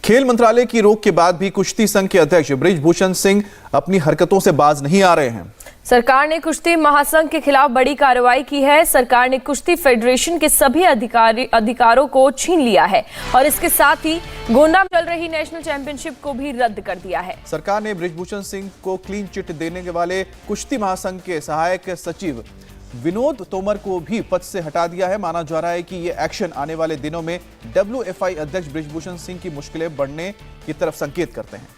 खेल मंत्रालय की रोक के बाद भी कुश्ती संघ के अध्यक्ष बृजभूषण सिंह अपनी हरकतों से बाज नहीं आ रहे हैं। सरकार ने कुश्ती महासंघ के खिलाफ बड़ी कार्रवाई की है। सरकार ने कुश्ती फेडरेशन के सभी अधिकारों को छीन लिया है और इसके साथ ही गोंडा में चल रही नेशनल चैंपियनशिप को भी रद्द कर दिया है। सरकार ने बृजभूषण सिंह को क्लीन चिट देने वाले कुश्ती महासंघ के सहायक सचिव विनोद तोमर को भी पद से हटा दिया है। माना जा रहा है कि ये एक्शन आने वाले दिनों में WFI अध्यक्ष बृजभूषण सिंह की मुश्किलें बढ़ने की तरफ संकेत करते हैं।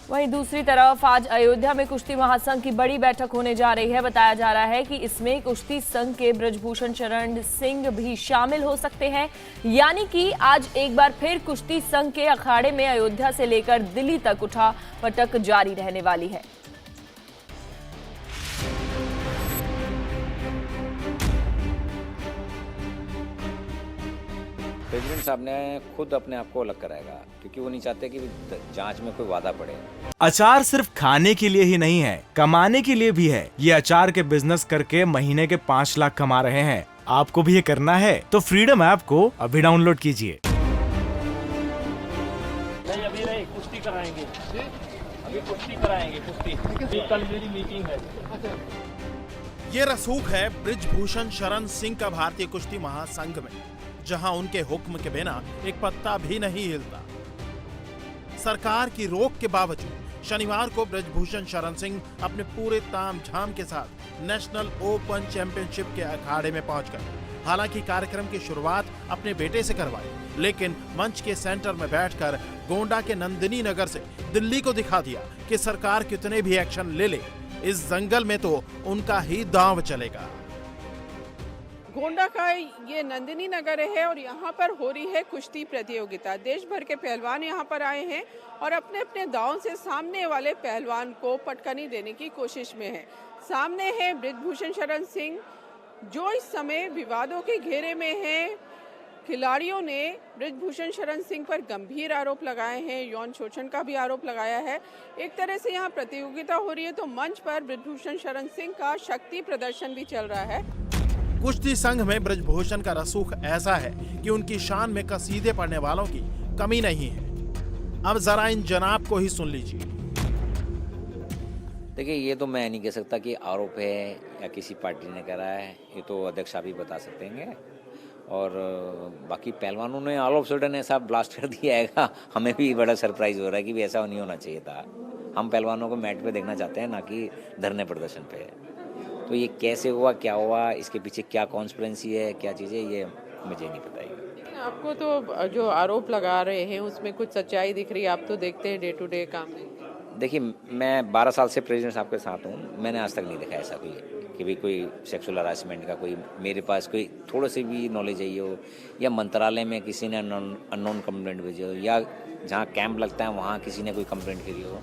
वहीं दूसरी तरफ आज अयोध्या में कुश्ती महासंघ की बड़ी बैठक होने जा रही है। बताया जा रहा है कि इसमें कुश्ती संघ के बृजभूषण शरण सिंह भी शामिल हो सकते हैं। यानी कि आज एक बार फिर कुश्ती संघ के अखाड़े में अयोध्या से लेकर दिल्ली तक उठापटक जारी रहने वाली है। प्रेसिडेंट साहब ने खुद अपने आप को अलग कराएगा, क्योंकि वो नहीं चाहते कि जांच में कोई वादा पड़े। अचार सिर्फ खाने के लिए ही नहीं है, कमाने के लिए भी है। ये अचार के बिजनेस करके महीने के 5 लाख कमा रहे हैं। आपको भी ये करना है तो फ्रीडम ऐप को अभी डाउनलोड कीजिए। अभी कुश्ती कराएंगे, अभी कुश्ती कराएंगे, कुश्ती कल मेरी मीटिंग है। ये रसूख है बृजभूषण शरण सिंह का भारतीय कुश्ती महासंघ में, जहां उनके हुक्म के बिना एक पत्ता भी नहीं हिलता। सरकार की रोक के बावजूद शनिवार को बृजभूषण शरण सिंह अपने पूरे तामझाम के साथ नेशनल ओपन चैंपियनशिप के अखाड़े में पहुंच गए। हालांकि कार्यक्रम की शुरुआत अपने बेटे से करवाई, लेकिन मंच के सेंटर में बैठकर गोंडा के नंदिनी नगर से दिल्ली को दिखा दिया कि सरकार कितने भी एक्शन ले ले, इस जंगल में तो उनका ही दांव चलेगा। गोंडा का ये नंदिनी नगर है और यहाँ पर हो रही है कुश्ती प्रतियोगिता। देश भर के पहलवान यहाँ पर आए हैं और अपने अपने दांव से सामने वाले पहलवान को पटकनी देने की कोशिश में है। सामने है बृजभूषण शरण सिंह, जो इस समय विवादों के घेरे में हैं। खिलाड़ियों ने बृजभूषण शरण सिंह पर गंभीर आरोप लगाए हैं, यौन शोषण का भी आरोप लगाया है। एक तरह से यहाँ प्रतियोगिता हो रही है तो मंच पर बृजभूषण शरण सिंह का शक्ति प्रदर्शन भी चल रहा है। कुश्ती संघ में बृजभूषण का रसूख ऐसा है कि उनकी शान में कसीदे पढ़ने वालों की कमी नहीं है। अब जरा इन जनाब को ही सुन लीजिए। देखिए, ये तो मैं नहीं कह सकता कि आरोप है या किसी पार्टी ने करा है, ये तो अध्यक्ष आप ही बता सकते हैं। और बाकी पहलवानों ने ऑल ऑफ सडन ऐसा ब्लास्ट कर दिया है, हमें भी बड़ा सरप्राइज हो रहा है कि भी ऐसा नहीं होना चाहिए था। हम पहलवानों को मैट पे देखना चाहते हैं, ना कि धरने प्रदर्शन पे। तो ये कैसे हुआ, क्या हुआ, इसके पीछे क्या कॉन्स्पिरेंसी है, क्या चीज़ें, ये मुझे नहीं पता है। आपको तो जो आरोप लगा रहे हैं उसमें कुछ सच्चाई दिख रही है? आप तो देखते हैं डे टू डे काम। देखिए, मैं 12 साल से प्रेसिडेंट साहब के साथ हूँ। मैंने आज तक नहीं देखा ऐसा कि भी कोई सेक्सुअल हरासमेंट का कोई मेरे पास कोई थोड़ा सी भी नॉलेज है हो, या मंत्रालय में किसी ने अननोन कंप्लेंट भेजी हो, या जहाँ कैंप लगता है वहाँ किसी ने कोई कंप्लेंट करी हो।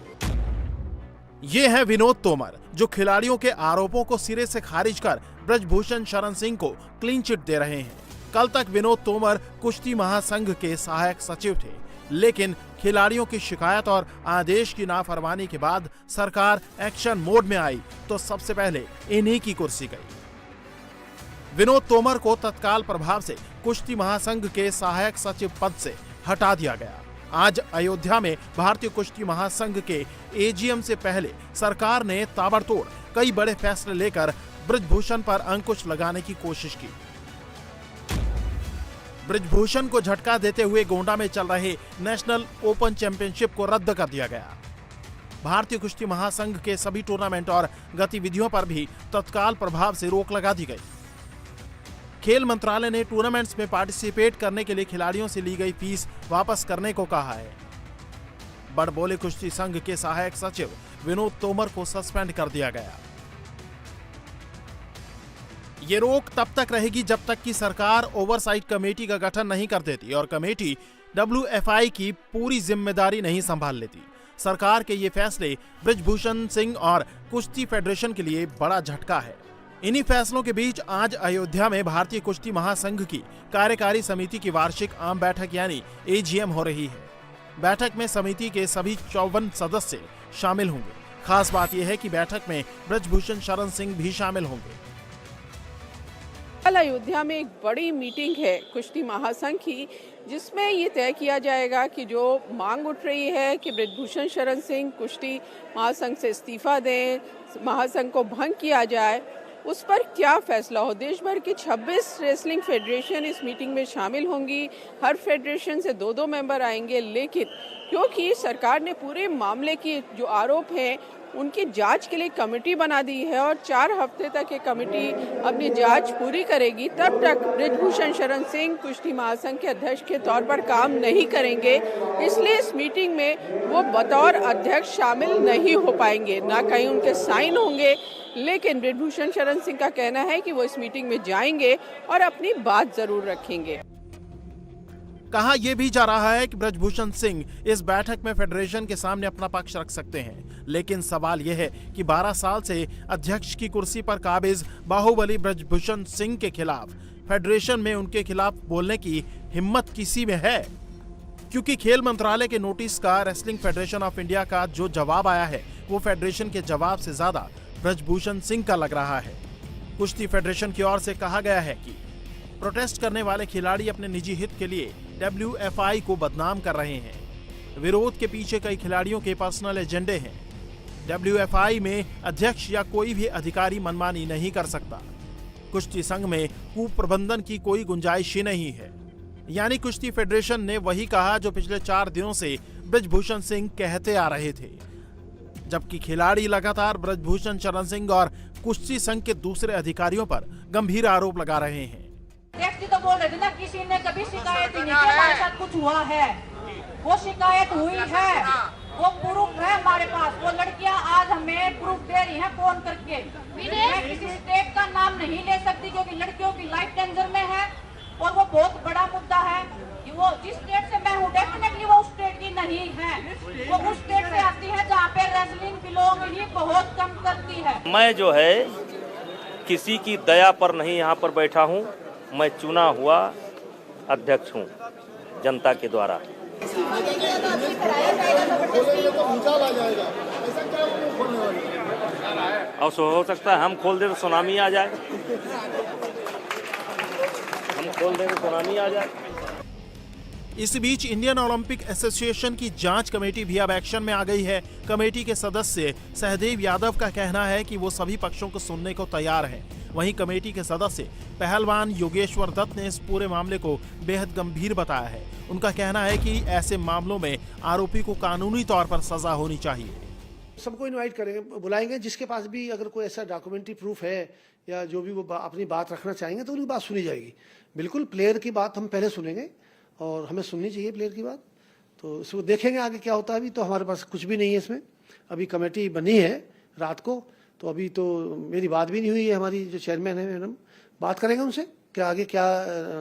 ये है विनोद तोमर, जो खिलाड़ियों के आरोपों को सिरे से खारिज कर बृजभूषण शरण सिंह को क्लीन चिट दे रहे हैं। कल तक विनोद तोमर कुश्ती महासंघ के सहायक सचिव थे, लेकिन खिलाड़ियों की शिकायत और आदेश की नाफरमानी के बाद सरकार एक्शन मोड में आई तो सबसे पहले इन्हीं की कुर्सी गई। विनोद तोमर को तत्काल प्रभाव से कुश्ती महासंघ के सहायक सचिव पद से हटा दिया गया। आज अयोध्या में भारतीय कुश्ती महासंघ के AGM से पहले सरकार ने ताबड़तोड़ कई बड़े फैसले लेकर बृजभूषण पर अंकुश लगाने की कोशिश की। बृजभूषण को झटका देते हुए गोंडा में चल रहे नेशनल ओपन चैंपियनशिप को रद्द कर दिया गया। भारतीय कुश्ती महासंघ के सभी टूर्नामेंट और गतिविधियों पर भी तत्काल प्रभाव से रोक लगा दी गई। खेल मंत्रालय ने टूर्नामेंट्स में पार्टिसिपेट करने के लिए खिलाड़ियों से ली गई फीस वापस करने को कहा है। बड़बोले कुश्ती संघ के सहायक सचिव विनोद तोमर को सस्पेंड कर दिया गया। ये रोक तब तक रहेगी जब तक कि सरकार ओवरसाइट कमेटी का गठन नहीं कर देती और कमेटी WFI की पूरी जिम्मेदारी नहीं संभाल लेती। सरकार के ये फैसले बृजभूषण सिंह और कुश्ती फेडरेशन के लिए बड़ा झटका है। इन्हीं फैसलों के बीच आज अयोध्या में भारतीय कुश्ती महासंघ की कार्यकारी समिति की वार्षिक आम बैठक यानी AGM हो रही है। बैठक में समिति के सभी 54 सदस्य शामिल होंगे। खास बात यह है कि बैठक में बृजभूषण शरण सिंह भी शामिल होंगे। कल अयोध्या में एक बड़ी मीटिंग है कुश्ती महासंघ की, जिसमें ये तय किया जाएगा कि जो मांग उठ रही है कि बृजभूषण शरण सिंह कुश्ती महासंघ से इस्तीफा दें, महासंघ को भंग किया जाए, उस पर क्या फैसला हो। देश भर की 26 रेसलिंग फेडरेशन इस मीटिंग में शामिल होंगी। हर फेडरेशन से 2-2 मेंबर आएंगे, लेकिन क्योंकि सरकार ने पूरे मामले की जो आरोप हैं उनकी जांच के लिए कमेटी बना दी है और 4 हफ्ते तक ये कमेटी अपनी जांच पूरी करेगी, तब तक बृजभूषण शरण सिंह कुश्ती महासंघ के अध्यक्ष के तौर पर काम नहीं करेंगे। इसलिए इस मीटिंग में वो बतौर अध्यक्ष शामिल नहीं हो पाएंगे, ना कहीं उनके साइन होंगे। लेकिन बृजभूषण शरण सिंह का कहना है कि वो इस मीटिंग में जाएंगे और अपनी बात जरूर रखेंगे। कहा यह भी जा रहा है कि बृजभूषण सिंह इस बैठक में फेडरेशन के सामने अपना पक्ष रख सकते हैं, लेकिन सवाल यह है कि 12 साल से अध्यक्ष की कुर्सी पर काबिज बाहुबली बृजभूषण सिंह के खिलाफ फेडरेशन में उनके खिलाफ बोलने की हिम्मत किसी में है? क्योंकि खेल मंत्रालय के नोटिस का रेसलिंग फेडरेशन ऑफ इंडिया का जो जवाब आया है वो फेडरेशन के जवाब से ज्यादा बृजभूषण सिंह का लग रहा है। कुश्ती फेडरेशन की ओर से कहा गया है कि प्रोटेस्ट करने वाले खिलाड़ी अपने निजी हित के लिए WFI को बदनाम कर रहे हैं। विरोध के पीछे कई खिलाड़ियों के पर्सनल एजेंडे हैं। WFI में अध्यक्ष या कोई भी अधिकारी मनमानी नहीं कर सकता। कुश्ती संघ में कुप्रबंधन की कोई गुंजाइश ही नहीं है। यानी कुश्ती फेडरेशन ने वही कहा जो पिछले 4 दिनों से बृजभूषण सिंह कहते आ रहे थे, जबकि खिलाड़ी लगातार बृजभूषण शरण सिंह और कुश्ती संघ के दूसरे अधिकारियों पर गंभीर आरोप लगा रहे हैं। व्यक्ति तो बोल रहे थे ना, किसी ने कभी शिकायत नहीं की हमारे साथ कुछ हुआ है। वो शिकायत हुई है, वो प्रूफ है हमारे पास। वो लड़कियां आज हमें प्रूफ दे रही हैं फोन करके। मैं किसी स्टेट का नाम नहीं ले सकती क्योंकि लड़कियों की लाइफ डेंजर में है और वो बहुत बड़ा मुद्दा है। वो जिस स्टेट से मैं हूँ डेफिनेटली वो उस स्टेट की नहीं है, वो उस स्टेट से आती है जहाँ पे रेसलिंग बिलोंग ही बहुत कम करती है। मैं जो है किसी की दया पर नहीं यहाँ पर बैठा हूँ, मैं चुना हुआ अध्यक्ष हूँ जनता के द्वारा। और हो सकता है हम खोल दे तो सुनामी आ जाए, हम खोल दे तो सुनामी आ जाए। इस बीच इंडियन ओलंपिक एसोसिएशन की जांच कमेटी भी अब एक्शन में आ गई है। कमेटी के सदस्य सहदेव यादव का कहना है कि वो सभी पक्षों को सुनने को तैयार हैं। वहीं कमेटी के सदस्य पहलवान योगेश्वर दत्त ने इस पूरे मामले को बेहद गंभीर बताया है। उनका कहना है कि ऐसे मामलों में आरोपी को कानूनी तौर पर सजा होनी चाहिए। सबको इनवाइट करेंगे, बुलाएंगे, जिसके पास भी अगर कोई ऐसा डॉक्यूमेंट्री प्रूफ है या जो भी वो अपनी बात रखना चाहेंगे तो उनकी बात सुनी जाएगी। बिल्कुल प्लेयर की बात हम पहले सुनेंगे और हमें सुननी चाहिए प्लेयर की बात, तो इसको देखेंगे आगे क्या होता है। अभी तो हमारे पास कुछ भी नहीं है इसमें, अभी कमेटी बनी है रात को, तो अभी तो मेरी बात भी नहीं हुई है। हमारी जो चेयरमैन है मैडम, बात करेंगे उनसे क्या आगे क्या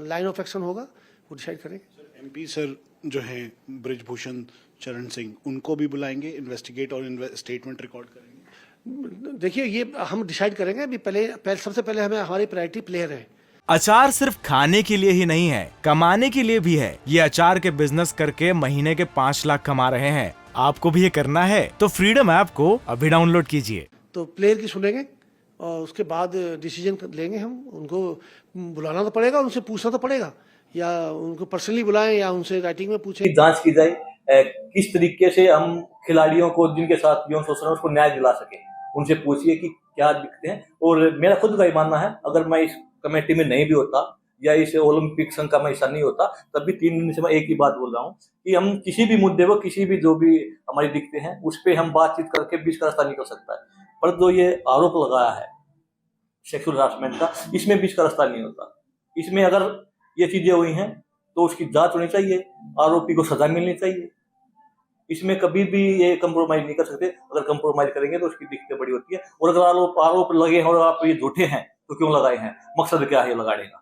लाइन ऑफ एक्शन होगा वो डिसाइड करेंगे। MP सर जो है बृजभूषण शरण सिंह, उनको भी बुलाएंगे, इन्वेस्टिगेट और स्टेटमेंट रिकॉर्ड करेंगे। देखिए ये हम डिसाइड करेंगे। अभी पहले सबसे पहले हमें हमारी प्रायोरिटी प्लेयर है। अचार सिर्फ खाने के लिए ही नहीं है, कमाने के लिए भी है। ये अचार के बिजनेस करके महीने के 5 लाख कमा रहे हैं। आपको भी ये करना है तो फ्रीडम ऐप को अभी डाउनलोड कीजिए। तो प्लेयर की सुनेंगे और उसके बाद डिसीजन लेंगे। हम उनको बुलाना तो पड़ेगा, उनसे पूछना तो पड़ेगा, या उनको पर्सनली बुलाएं या उनसे राइटिंग में पूछें। जांच की जाए किस तरीके से हम खिलाड़ियों को जिनके साथ यौन शोषण है उसको न्याय दिला सके। उनसे पूछिए कि क्या दिखते हैं। और मेरा खुद का ये मानना है, अगर मैं इस कमेटी में नहीं भी होता या इस ओलंपिक संघ का मैं हिस्सा नहीं होता, तब भी 3 दिन से मैं एक ही बात बोल रहा हूँ कि हम किसी भी मुद्दे पर, किसी भी जो भी हमारी दिखते हैं उस पर हम बातचीत करके बीच का रास्ता निकल सकता है। पर जो ये आरोप लगाया है सेक्सुअल हरासमेंट का, इसमें बीच का रास्ता नहीं होता। इसमें अगर ये चीजें हुई हैं तो उसकी जांच होनी चाहिए, आरोपी को सजा मिलनी चाहिए। इसमें कभी भी ये कंप्रोमाइज नहीं कर सकते। अगर कंप्रोमाइज करेंगे तो उसकी दिक्कतें बड़ी होती है। और अगर आरोप लगे हैं और आप ये झूठे हैं तो क्यों लगाए हैं, मकसद क्या है लगाने का।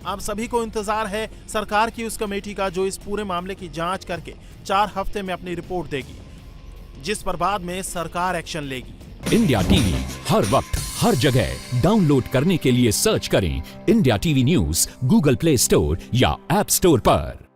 आप सभी को इंतजार है सरकार की उस कमेटी का जो इस पूरे मामले की जांच करके 4 हफ्ते में अपनी रिपोर्ट देगी, जिस पर बाद में सरकार एक्शन लेगी। इंडिया टीवी हर वक्त हर जगह डाउनलोड करने के लिए सर्च करें India TV news Google play store या ऐप स्टोर पर।